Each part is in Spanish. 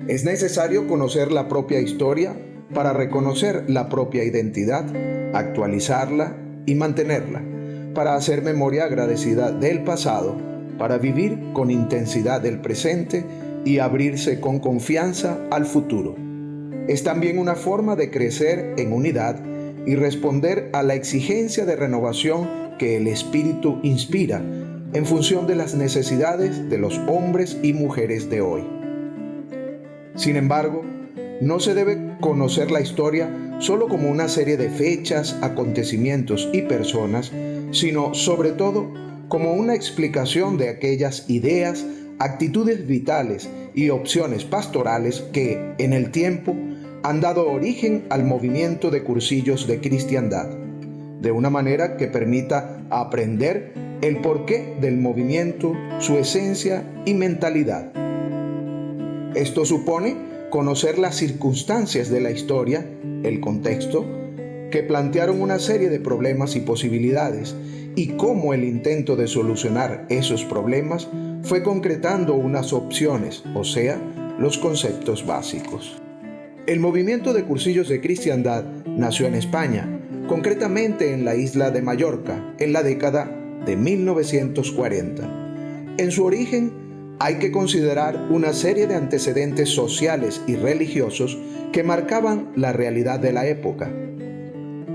Es necesario conocer la propia historia para reconocer la propia identidad, actualizarla y mantenerla, para hacer memoria agradecida del pasado, para vivir con intensidad el presente y abrirse con confianza al futuro. Es también una forma de crecer en unidad y responder a la exigencia de renovación que el Espíritu inspira en función de las necesidades de los hombres y mujeres de hoy. Sin embargo, no se debe conocer la historia solo como una serie de fechas, acontecimientos y personas, sino sobre todo como una explicación de aquellas ideas, actitudes vitales y opciones pastorales que, en el tiempo, han dado origen al movimiento de cursillos de cristiandad, de una manera que permita aprender el porqué del movimiento, su esencia y mentalidad. Esto supone conocer las circunstancias de la historia, el contexto, que plantearon una serie de problemas y posibilidades, y cómo el intento de solucionar esos problemas fue concretando unas opciones, o sea, los conceptos básicos. El movimiento de cursillos de cristiandad nació en España, concretamente en la isla de Mallorca, en la década de 1940. En su origen, hay que considerar una serie de antecedentes sociales y religiosos que marcaban la realidad de la época.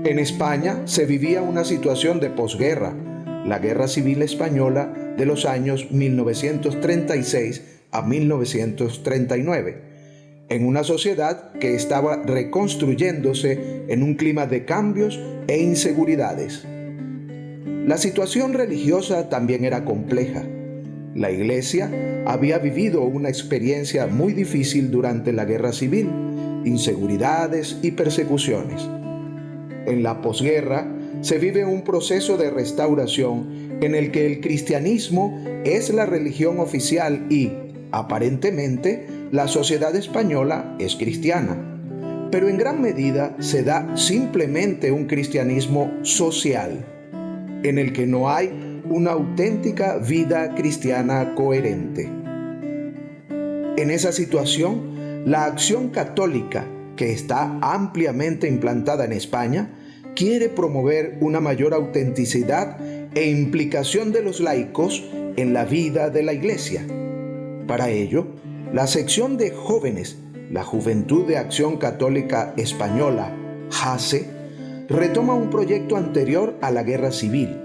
En España se vivía una situación de posguerra, la Guerra Civil Española de los años 1936 a 1939, en una sociedad que estaba reconstruyéndose en un clima de cambios e inseguridades. La situación religiosa también era compleja. La Iglesia había vivido una experiencia muy difícil durante la Guerra Civil, inseguridades y persecuciones. En la posguerra se vive un proceso de restauración en el que el cristianismo es la religión oficial y, aparentemente, la sociedad española es cristiana. Pero en gran medida se da simplemente un cristianismo social, en el que no hay una auténtica vida cristiana coherente. En esa situación, la Acción Católica, que está ampliamente implantada en España, quiere promover una mayor autenticidad e implicación de los laicos en la vida de la Iglesia. Para ello, la sección de jóvenes, la Juventud de Acción Católica Española, JACE, retoma un proyecto anterior a la Guerra Civil,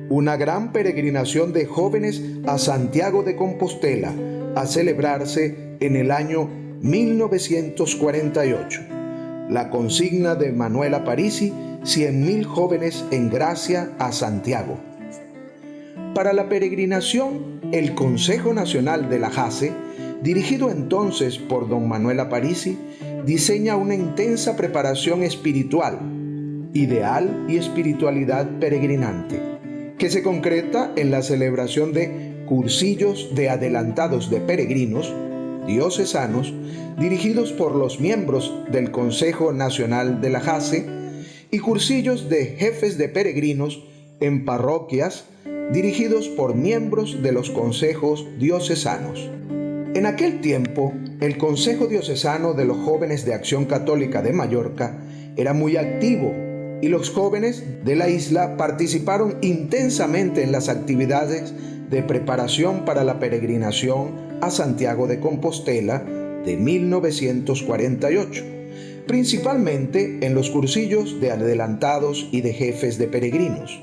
una gran peregrinación de jóvenes a Santiago de Compostela, a celebrarse en el año 1948. La consigna de Manuel Aparici: 100.000 jóvenes en gracia a Santiago. Para la peregrinación, el Consejo Nacional de la JACE, dirigido entonces por don Manuel Aparici, diseña una intensa preparación espiritual, ideal y espiritualidad peregrinante, que se concreta en la celebración de cursillos de adelantados de peregrinos diocesanos dirigidos por los miembros del Consejo Nacional de la JACE y cursillos de jefes de peregrinos en parroquias dirigidos por miembros de los consejos diocesanos. En aquel tiempo, el Consejo Diocesano de los Jóvenes de Acción Católica de Mallorca era muy activo y los jóvenes de la isla participaron intensamente en las actividades de preparación para la peregrinación a Santiago de Compostela de 1948, principalmente en los cursillos de adelantados y de jefes de peregrinos.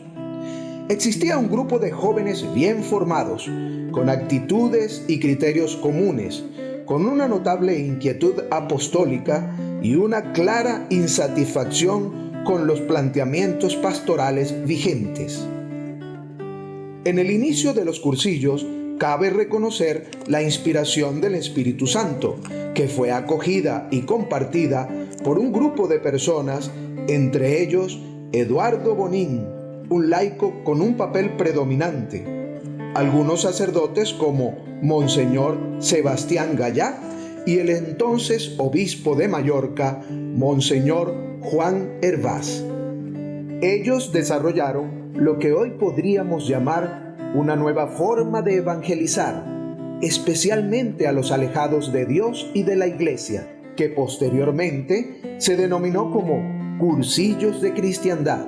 Existía un grupo de jóvenes bien formados, con actitudes y criterios comunes, con una notable inquietud apostólica y una clara insatisfacción con los planteamientos pastorales vigentes. En el inicio de los cursillos cabe reconocer la inspiración del Espíritu Santo, que fue acogida y compartida por un grupo de personas, entre ellos Eduardo Bonín, un laico con un papel predominante, algunos sacerdotes como Monseñor Sebastián Gallá y el entonces obispo de Mallorca, Monseñor Juan Hervás. Ellos desarrollaron lo que hoy podríamos llamar una nueva forma de evangelizar, especialmente a los alejados de Dios y de la Iglesia, que posteriormente se denominó como cursillos de cristiandad.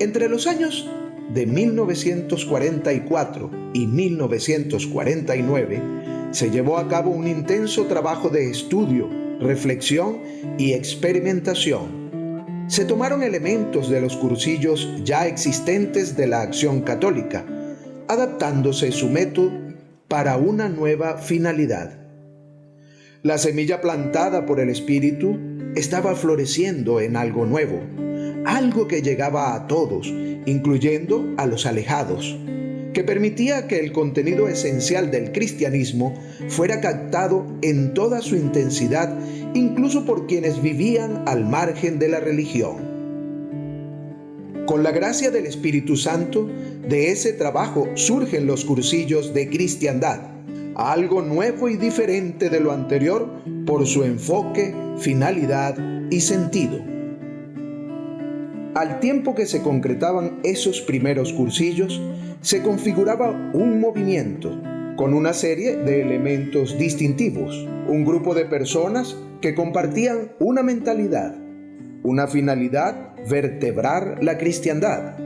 Entre los años de 1944 y 1949 se llevó a cabo un intenso trabajo de estudio, reflexión y experimentación. Se tomaron elementos de los cursillos ya existentes de la Acción Católica, adaptándose su método para una nueva finalidad. La semilla plantada por el Espíritu estaba floreciendo en algo nuevo, algo que llegaba a todos, incluyendo a los alejados, que permitía que el contenido esencial del cristianismo fuera captado en toda su intensidad, incluso por quienes vivían al margen de la religión. Con la gracia del Espíritu Santo, de ese trabajo surgen los cursillos de cristiandad, algo nuevo y diferente de lo anterior por su enfoque, finalidad y sentido. Al tiempo que se concretaban esos primeros cursillos, se configuraba un movimiento con una serie de elementos distintivos, un grupo de personas que compartían una mentalidad, una finalidad: vertebrar la cristiandad,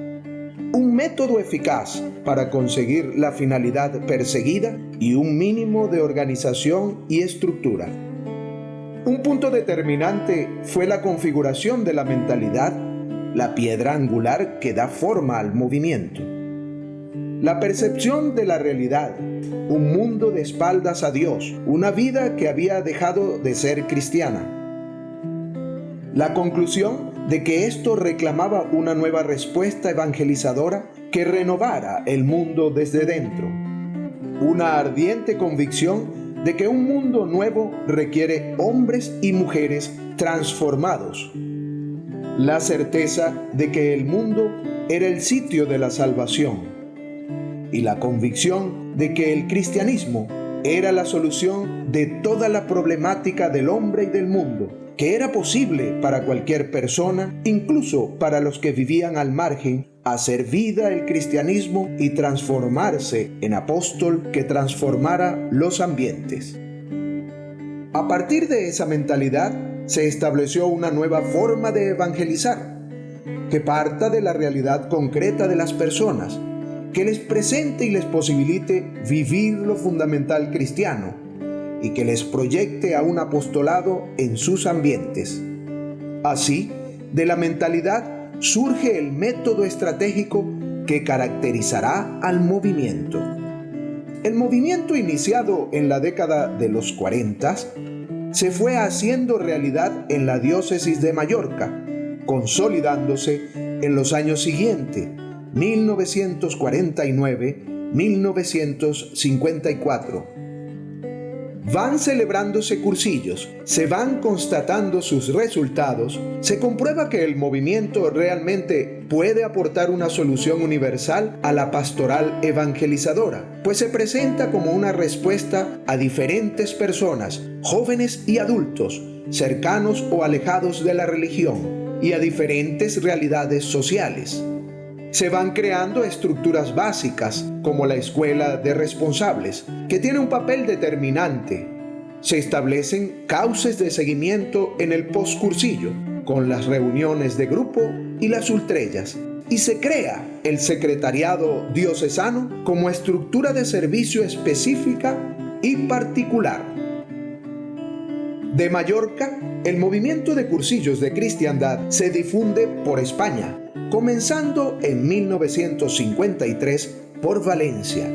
un método eficaz para conseguir la finalidad perseguida y un mínimo de organización y estructura. Un punto determinante fue la configuración de la mentalidad, la piedra angular que da forma al movimiento. La percepción de la realidad, un mundo de espaldas a Dios, una vida que había dejado de ser cristiana. La conclusión de que esto reclamaba una nueva respuesta evangelizadora que renovara el mundo desde dentro. Una ardiente convicción de que un mundo nuevo requiere hombres y mujeres transformados. La certeza de que el mundo era el sitio de la salvación. Y la convicción de que el cristianismo era la solución de toda la problemática del hombre y del mundo, que era posible para cualquier persona, incluso para los que vivían al margen, hacer vida el cristianismo y transformarse en apóstol que transformara los ambientes. A partir de esa mentalidad, se estableció una nueva forma de evangelizar, que parta de la realidad concreta de las personas, que les presente y les posibilite vivir lo fundamental cristiano y que les proyecte a un apostolado en sus ambientes. Así, de la mentalidad surge el método estratégico que caracterizará al movimiento. El movimiento iniciado en la década de los 40 se fue haciendo realidad en la diócesis de Mallorca, consolidándose en los años siguientes, 1949-1954. Van celebrándose cursillos, se van constatando sus resultados, se comprueba que el movimiento realmente puede aportar una solución universal a la pastoral evangelizadora, pues se presenta como una respuesta a diferentes personas, jóvenes y adultos, cercanos o alejados de la religión, y a diferentes realidades sociales. Se van creando estructuras básicas, como la escuela de responsables, que tiene un papel determinante. Se establecen cauces de seguimiento en el postcursillo, con las reuniones de grupo y las ultrellas, y se crea el secretariado diocesano como estructura de servicio específica y particular. De Mallorca, el movimiento de cursillos de cristiandad se difunde por España, comenzando en 1953 por Valencia.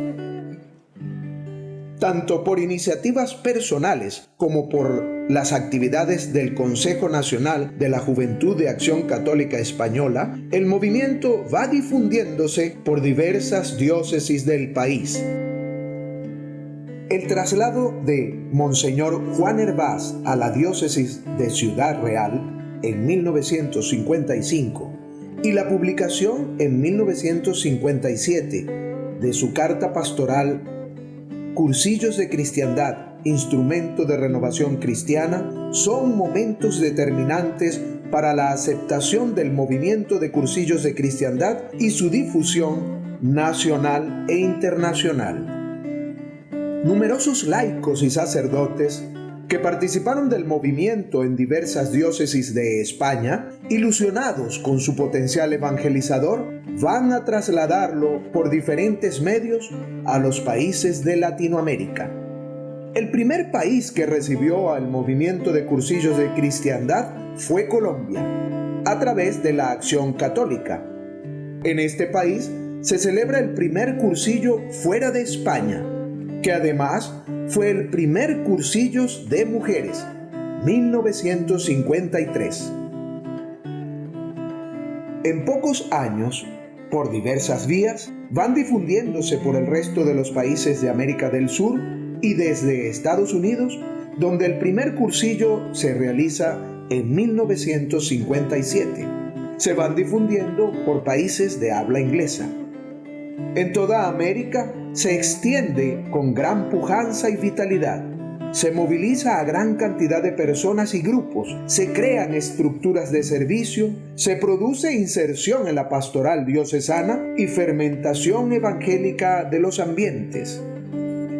Tanto por iniciativas personales como por las actividades del Consejo Nacional de la Juventud de Acción Católica Española, el movimiento va difundiéndose por diversas diócesis del país. El traslado de Monseñor Juan Hervás a la diócesis de Ciudad Real en 1955 y la publicación en 1957 de su carta pastoral Cursillos de Cristiandad, instrumento de renovación cristiana, son momentos determinantes para la aceptación del movimiento de cursillos de cristiandad y su difusión nacional e internacional. numerosos laicos y sacerdotes que participaron del movimiento en diversas diócesis de España, ilusionados con su potencial evangelizador, van a trasladarlo por diferentes medios a los países de Latinoamérica. El primer país que recibió al movimiento de cursillos de cristiandad fue Colombia, a través de la Acción Católica. En este país se celebra el primer cursillo fuera de España, que además fue el primer cursillos de mujeres, 1953. En pocos años, por diversas vías, van difundiéndose por el resto de los países de América del Sur y desde Estados Unidos, donde el primer cursillo se realiza en 1957. Se van difundiendo por países de habla inglesa. En toda América se extiende con gran pujanza y vitalidad. Se moviliza a gran cantidad de personas y grupos, se crean estructuras de servicio, se produce inserción en la pastoral diocesana y fermentación evangélica de los ambientes.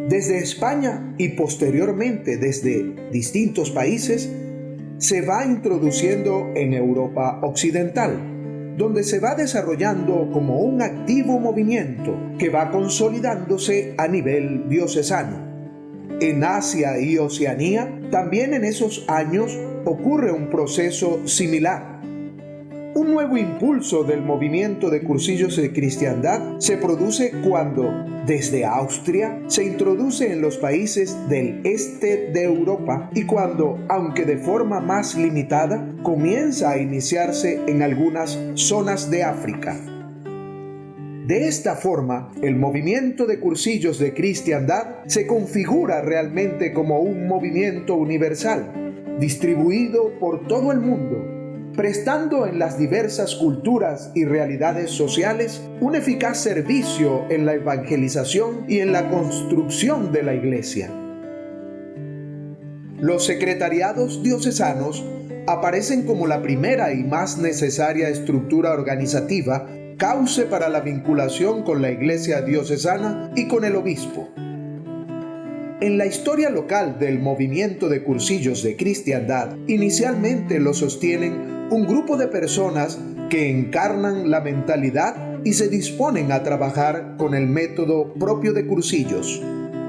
Desde España y posteriormente desde distintos países, se va introduciendo en Europa Occidental, donde se va desarrollando como un activo movimiento que va consolidándose a nivel diocesano. En Asia y Oceanía, también en esos años ocurre un proceso similar. Un nuevo impulso del movimiento de cursillos de cristiandad se produce cuando, desde Austria, se introduce en los países del este de Europa y cuando, aunque de forma más limitada, comienza a iniciarse en algunas zonas de África. De esta forma, el movimiento de cursillos de cristiandad se configura realmente como un movimiento universal, distribuido por todo el mundo, prestando en las diversas culturas y realidades sociales un eficaz servicio en la evangelización y en la construcción de la Iglesia. Los secretariados diocesanos aparecen como la primera y más necesaria estructura organizativa, cauce para la vinculación con la Iglesia diocesana y con el obispo. En la historia local del movimiento de cursillos de cristiandad, inicialmente lo sostienen un grupo de personas que encarnan la mentalidad y se disponen a trabajar con el método propio de cursillos.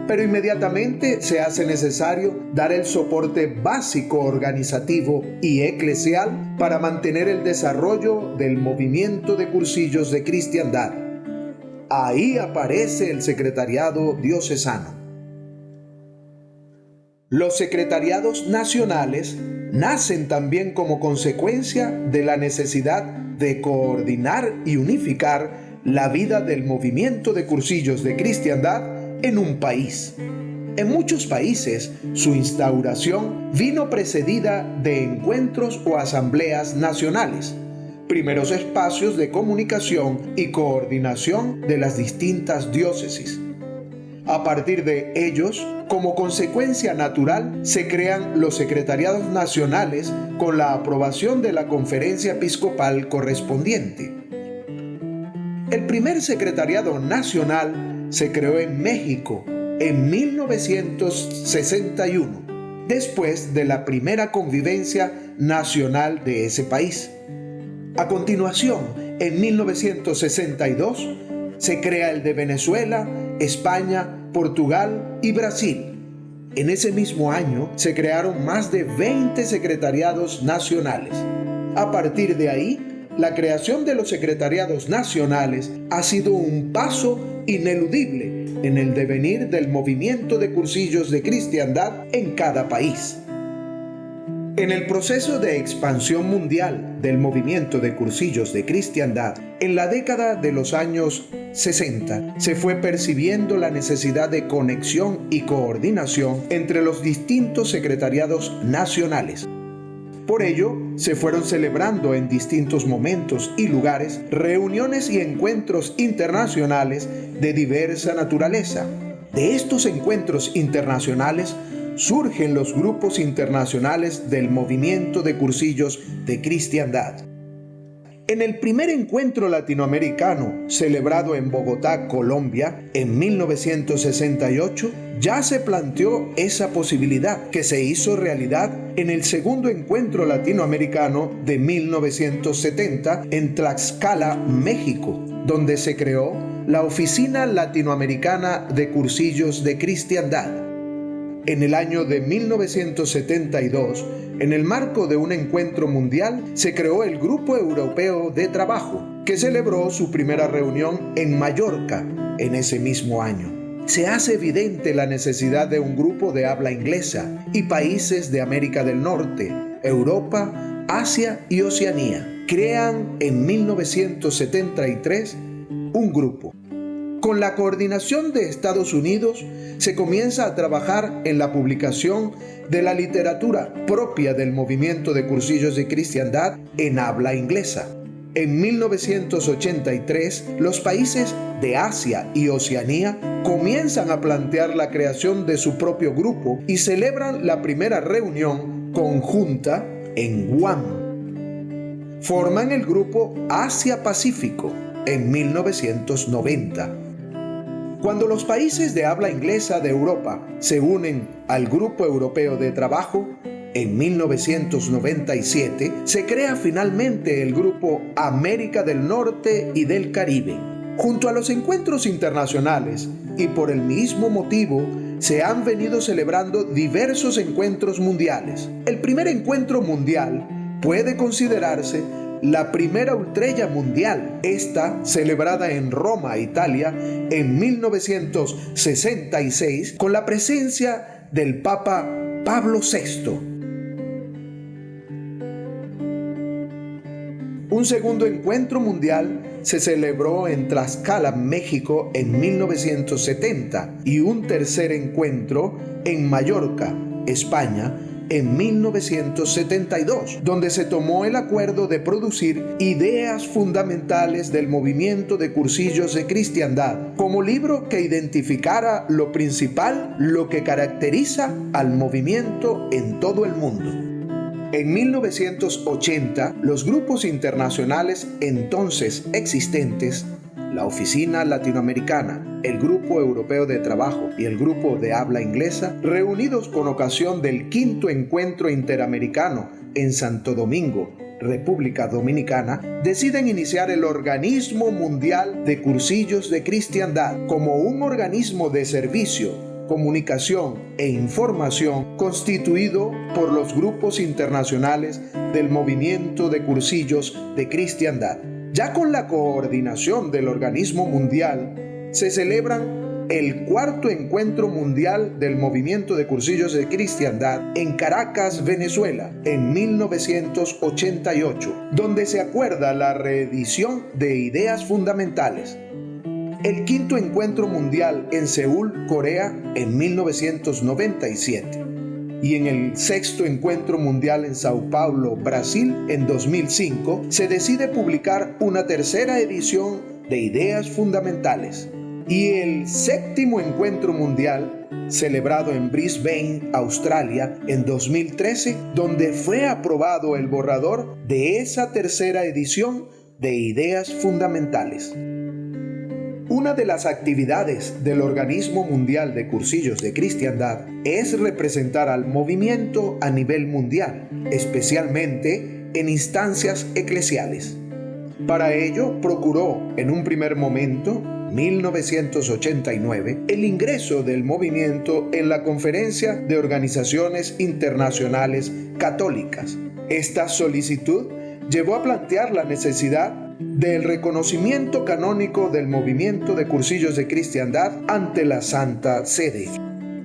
Pero inmediatamente se hace necesario dar el soporte básico organizativo y eclesial para mantener el desarrollo del movimiento de cursillos de cristiandad. Ahí aparece el secretariado diocesano. Los secretariados nacionales nacen también como consecuencia de la necesidad de coordinar y unificar la vida del movimiento de cursillos de cristiandad en un país. En muchos países, su instauración vino precedida de encuentros o asambleas nacionales, primeros espacios de comunicación y coordinación de las distintas diócesis. A partir de ellos, como consecuencia natural, se crean los secretariados nacionales con la aprobación de la conferencia episcopal correspondiente. El primer secretariado nacional se creó en México en 1961, después de la primera convivencia nacional de ese país. A continuación, en 1962, se crea el de Venezuela, España, Portugal y Brasil. En ese mismo año se crearon más de 20 secretariados nacionales. A partir de ahí, la creación de los secretariados nacionales ha sido un paso ineludible en el devenir del movimiento de cursillos de cristiandad en cada país. En el proceso de expansión mundial del movimiento de cursillos de cristiandad, en la década de los años 60, se fue percibiendo la necesidad de conexión y coordinación entre los distintos secretariados nacionales. Por ello, se fueron celebrando en distintos momentos y lugares reuniones y encuentros internacionales de diversa naturaleza. De estos encuentros internacionales surgen los grupos internacionales del movimiento de cursillos de cristiandad. En el primer encuentro latinoamericano, celebrado en Bogotá, Colombia, en 1968, ya se planteó esa posibilidad, que se hizo realidad en el segundo encuentro latinoamericano de 1970 en Tlaxcala, México, donde se creó la Oficina Latinoamericana de Cursillos de Cristiandad. En el año de 1972, en el marco de un encuentro mundial, se creó el Grupo Europeo de Trabajo, que celebró su primera reunión en Mallorca en ese mismo año. Se hace evidente la necesidad de un grupo de habla inglesa y países de América del Norte, Europa, Asia y Oceanía crean en 1973 un grupo. Con la coordinación de Estados Unidos, se comienza a trabajar en la publicación de la literatura propia del movimiento de cursillos de cristiandad en habla inglesa. En 1983, los países de Asia y Oceanía comienzan a plantear la creación de su propio grupo y celebran la primera reunión conjunta en Guam. Forman el grupo Asia-Pacífico en 1990. Cuando los países de habla inglesa de Europa se unen al Grupo Europeo de Trabajo, en 1997 se crea finalmente el Grupo América del Norte y del Caribe. Junto a los encuentros internacionales y por el mismo motivo, se han venido celebrando diversos encuentros mundiales. El primer encuentro mundial puede considerarse la primera ultrella mundial, esta celebrada en Roma, Italia, en 1966, con la presencia del Papa Pablo VI. Un segundo encuentro mundial se celebró en Tlaxcala, México, en 1970, y un tercer encuentro en Mallorca, España, en 1972, donde se tomó el acuerdo de producir ideas fundamentales del movimiento de cursillos de cristiandad, como libro que identificara lo principal, lo que caracteriza al movimiento en todo el mundo. En 1980, los grupos internacionales entonces existentes, la Oficina Latinoamericana, el Grupo Europeo de Trabajo y el Grupo de Habla Inglesa, reunidos con ocasión del quinto encuentro interamericano en Santo Domingo, República Dominicana, deciden iniciar el Organismo Mundial de Cursillos de Cristiandad como un organismo de servicio, comunicación e información constituido por los grupos internacionales del movimiento de cursillos de cristiandad. Ya con la coordinación del organismo mundial, se celebran el cuarto encuentro mundial del movimiento de cursillos de cristiandad en Caracas, Venezuela, en 1988, donde se acuerda la reedición de ideas fundamentales. El quinto encuentro mundial en Seúl, Corea, en 1997. Y en el sexto encuentro mundial en Sao Paulo, Brasil, en 2005, se decide publicar una tercera edición de ideas fundamentales. Y el séptimo encuentro mundial, celebrado en Brisbane, Australia, en 2013, donde fue aprobado el borrador de esa tercera edición de ideas fundamentales. Una de las actividades del Organismo Mundial de Cursillos de Cristiandad es representar al movimiento a nivel mundial, especialmente en instancias eclesiales. Para ello, procuró en un primer momento, 1989, el ingreso del movimiento en la Conferencia de Organizaciones Internacionales Católicas. Esta solicitud llevó a plantear la necesidad del reconocimiento canónico del movimiento de cursillos de cristiandad ante la Santa Sede.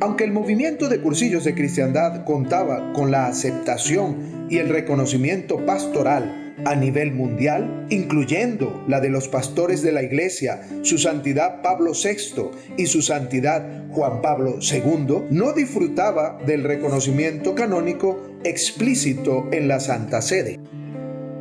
Aunque el movimiento de cursillos de cristiandad contaba con la aceptación y el reconocimiento pastoral a nivel mundial, incluyendo la de los pastores de la Iglesia, su santidad Pablo VI y su santidad Juan Pablo II, no disfrutaba del reconocimiento canónico explícito en la Santa Sede.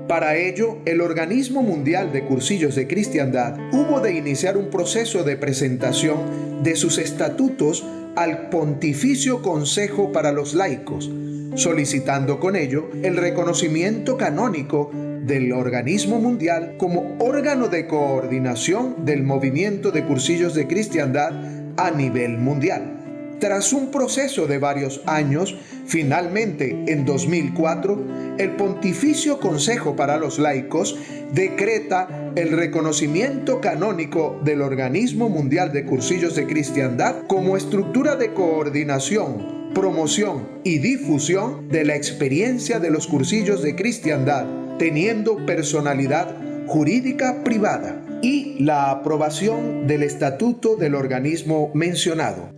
Para ello, el Organismo Mundial de Cursillos de Cristiandad hubo de iniciar un proceso de presentación de sus estatutos al Pontificio Consejo para los Laicos, solicitando con ello el reconocimiento canónico del organismo mundial como órgano de coordinación del movimiento de cursillos de cristiandad a nivel mundial. Tras un proceso de varios años, finalmente en 2004, el Pontificio Consejo para los Laicos decreta el reconocimiento canónico del Organismo Mundial de Cursillos de Cristiandad como estructura de coordinación, promoción y difusión de la experiencia de los cursillos de cristiandad, teniendo personalidad jurídica privada, y la aprobación del estatuto del organismo mencionado.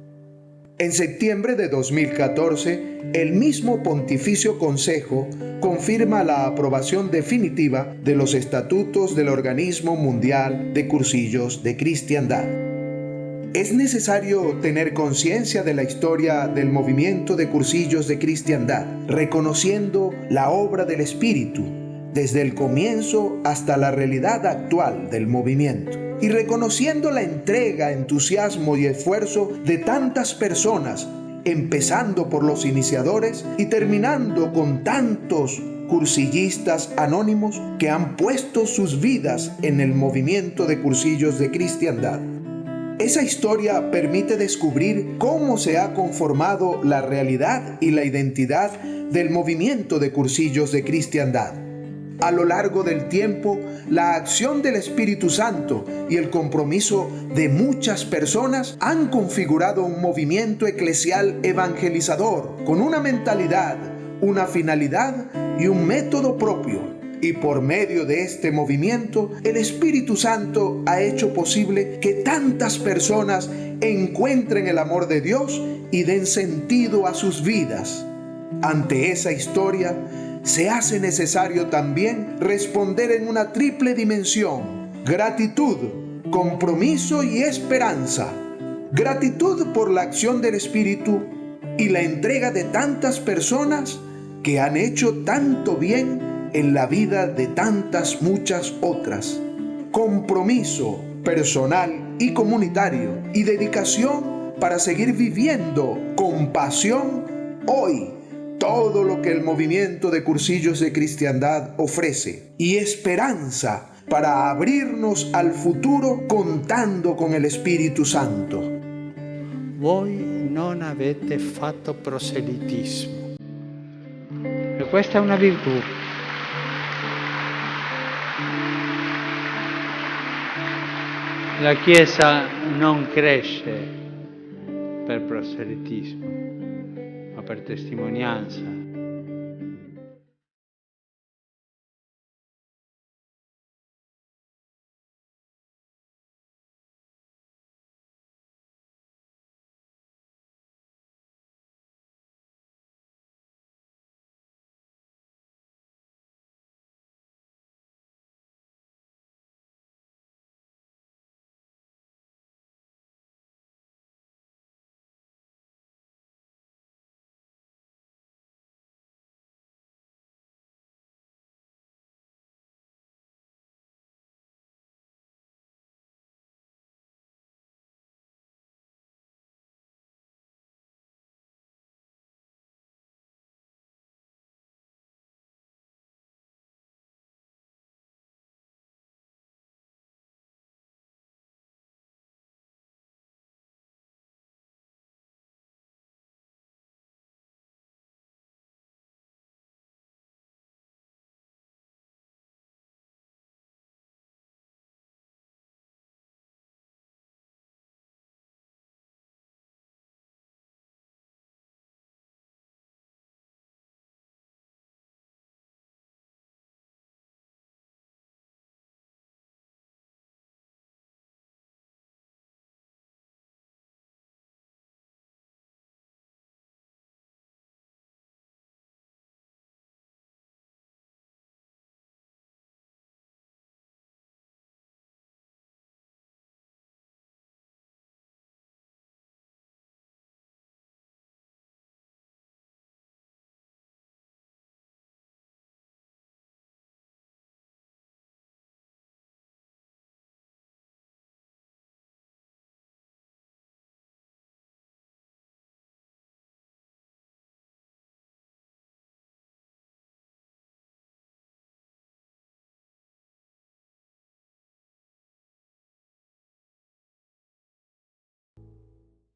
En septiembre de 2014, el mismo Pontificio Consejo confirma la aprobación definitiva de los estatutos del Organismo Mundial de Cursillos de Cristiandad. Es necesario tener conciencia de la historia del movimiento de cursillos de cristiandad, reconociendo la obra del Espíritu desde el comienzo hasta la realidad actual del movimiento, y reconociendo la entrega, entusiasmo y esfuerzo de tantas personas, empezando por los iniciadores y terminando con tantos cursillistas anónimos que han puesto sus vidas en el movimiento de cursillos de cristiandad. Esa historia permite descubrir cómo se ha conformado la realidad y la identidad del movimiento de cursillos de cristiandad. A lo largo del tiempo, la acción del Espíritu Santo y el compromiso de muchas personas han configurado un movimiento eclesial evangelizador con una mentalidad, una finalidad y un método propio. Y por medio de este movimiento, el Espíritu Santo ha hecho posible que tantas personas encuentren el amor de Dios y den sentido a sus vidas. Ante esa historia, se hace necesario también responder en una triple dimensión: gratitud, compromiso y esperanza. Gratitud por la acción del Espíritu y la entrega de tantas personas que han hecho tanto bien en la vida de tantas muchas otras. Compromiso personal y comunitario, y dedicación para seguir viviendo con pasión hoy todo lo que el movimiento de cursillos de cristiandad ofrece, y esperanza para abrirnos al futuro contando con el Espíritu Santo. Voi non avete fatto proselitismo, e questa è una virtù. La Chiesa non cresce per proselitismo, ma per testimonianza